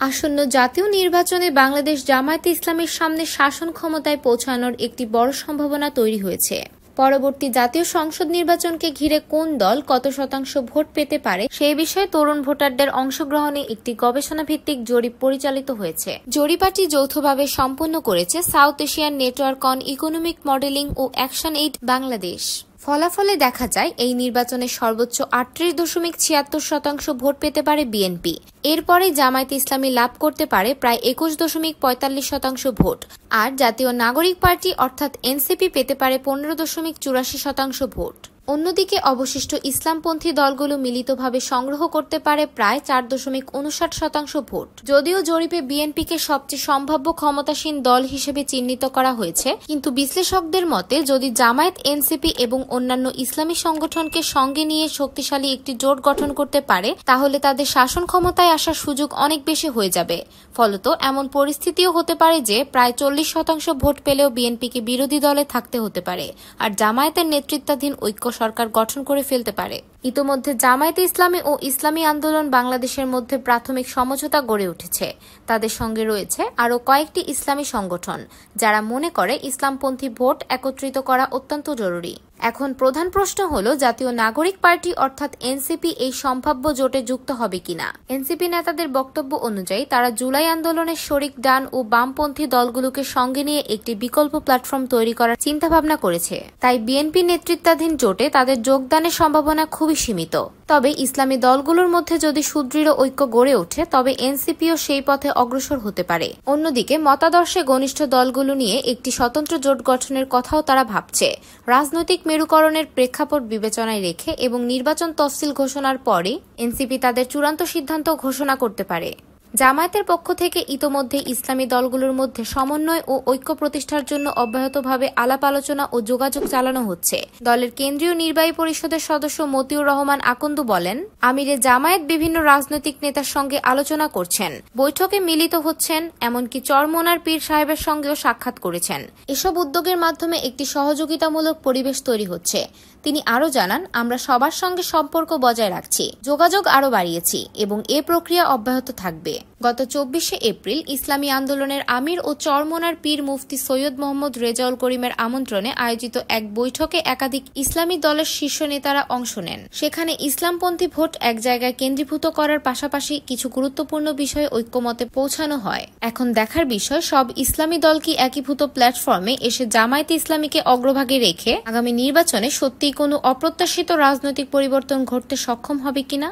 আসন্ন জাতীয় নির্বাচনে বাংলাদেশ জামায়াতে ইসলামীর সামনে শাসন ক্ষমতায় পৌঁছানোর একটি বড় সম্ভাবনা তৈরি হয়েছে। পরবর্তী জাতীয় সংসদ নির্বাচনকে ঘিরে কোন দল কত শতাংশ ভোট পেতে পারে সেই বিষয়ে তরুণ ভোটারদের অংশগ্রহণে একটি গবেষণা ভিত্তিক জরিপ পরিচালিত হয়েছে। জরিপটি যৌথভাবে সম্পন্ন করেছে South Asian Network on Economic Modeling ও অ্যাকশন এইড বাংলাদেশ। ফলাফলে দেখা যায় এই নির্বাচনে সর্বোচ্চ ৩৮.৭৬% ভোট পেতে পারে বিএনপি। এরপরে জামায়াতে ইসলামী লাভ করতে পারে প্রায় ২১.৪৫% ভোট, আর জাতীয় নাগরিক পার্টি অর্থাৎ এনসিপি পেতে পারে ১৫.৮৪% ভোট। অন্যদিকে অবশিষ্ট ইসলামপন্থী দলগুলো মিলিতভাবে সংগ্রহ করতে পারে প্রায় ৪.৫৯% ভোট। যদিও জরিপে বিএনপিকে সবচেয়ে সম্ভাব্য ক্ষমতাসীন দল হিসেবে চিহ্নিত করা হয়েছে, কিন্তু বিশ্লেষকদের মতে যদি জামায়াত, এনসিপি এবং অন্যান্য ইসলামী সংগঠনকে সঙ্গে নিয়ে শক্তিশালী একটি জোট গঠন করতে পারে, তাহলে তাদের শাসন ক্ষমতায় আসার সুযোগ অনেক বেশি হয়ে যাবে। ফলত এমন পরিস্থিতিও হতে পারে যে প্রায় ৪০% ভোট পেলেও বিএনপিকে বিরোধী দলে থাকতে হতে পারে, আর জামায়াতের নেতৃত্বাধীন ঐক্য সরকার গঠন করে ফেলতে পারে। ইতোমধ্যে জামায়াতে ইসলামী ও ইসলামী আন্দোলন বাংলাদেশের মধ্যে প্রাথমিক সমঝোতা গড়ে উঠেছে। তাদের সঙ্গে রয়েছে আরও কয়েকটি ইসলামী সংগঠন, যারা মনে করে ইসলামপন্থী ভোট একত্রিত করা অত্যন্ত জরুরি। এখন প্রধান প্রশ্ন হল জাতীয় নাগরিক পার্টি অর্থাৎ এনসিপি এই সম্ভাব্য জোটে যুক্ত হবে কিনা। এনসিপি নেতাদের বক্তব্য অনুযায়ী তারা জুলাই আন্দোলনের শরিক ডান ও বামপন্থী দলগুলোকে সঙ্গে নিয়ে একটি বিকল্প প্ল্যাটফর্ম তৈরি করার চিন্তাভাবনা করেছে। তাই বিএনপি নেতৃত্বাধীন জোটে তাদের যোগদানের সম্ভাবনা খুবই সীমিত। তবে ইসলামী দলগুলোর মধ্যে যদি সুদৃঢ় ঐক্য গড়ে ওঠে, তবে এনসিপিও সেই পথে অগ্রসর হতে পারে। অন্যদিকে মতাদর্শে ঘনিষ্ঠ দলগুলো নিয়ে একটি স্বতন্ত্র জোট গঠনের কথাও তারা ভাবছে। রাজনৈতিক মেরুকরণের প্রেক্ষাপট বিবেচনায় রেখে এবং নির্বাচন তফসিল ঘোষণার পরে এনসিপি তাদের চূড়ান্ত সিদ্ধান্ত ঘোষণা করতে পারে। জামায়াতের পক্ষ থেকে ইতোমধ্যে ইসলামী দলগুলোর মধ্যে সমন্বয় ও ঐক্য প্রতিষ্ঠার জন্য অব্যাহতভাবে আলাপ আলোচনা ও যোগাযোগ চালানো হচ্ছে। দলের কেন্দ্রীয় নির্বাহী পরিষদের সদস্য মতিউর রহমান আকন্দু বলেন, আমিরে জামায়াত বিভিন্ন রাজনৈতিক নেতার সঙ্গে আলোচনা করছেন, বৈঠকে মিলিত হচ্ছেন, এমনকি চরমোনার পীর সাহেবের সঙ্গেও সাক্ষাৎ করেছেন। এসব উদ্যোগের মাধ্যমে একটি সহযোগিতামূলক পরিবেশ তৈরি হচ্ছে। তিনি আরও জানান, আমরা সবার সঙ্গে সম্পর্ক বজায় রাখছি, যোগাযোগ আরও বাড়িয়েছি এবং এ প্রক্রিয়া অব্যাহত থাকবে। গত ২৪শে এপ্রিল ইসলামী আন্দোলনের আমির ও চরমোনার পীর মুফতি সৈয়দ মোহাম্মদ রেজাউল করিমের আমন্ত্রণে আয়োজিত এক বৈঠকে একাধিক ইসলামী দলের শীর্ষ নেতারা অংশ নেন। সেখানে ইসলামপন্থী ভোট এক জায়গায় কেন্দ্রীভূত করার পাশাপাশি কিছু গুরুত্বপূর্ণ বিষয়ে ঐক্যমতে পৌঁছানো হয়। এখন দেখার বিষয়, সব ইসলামী দল কি একীভূত প্ল্যাটফর্মে এসে জামায়াতে ইসলামীকে অগ্রভাগে রেখে আগামী নির্বাচনে সত্যিই কোনো অপ্রত্যাশিত রাজনৈতিক পরিবর্তন ঘটতে সক্ষম হবে কিনা।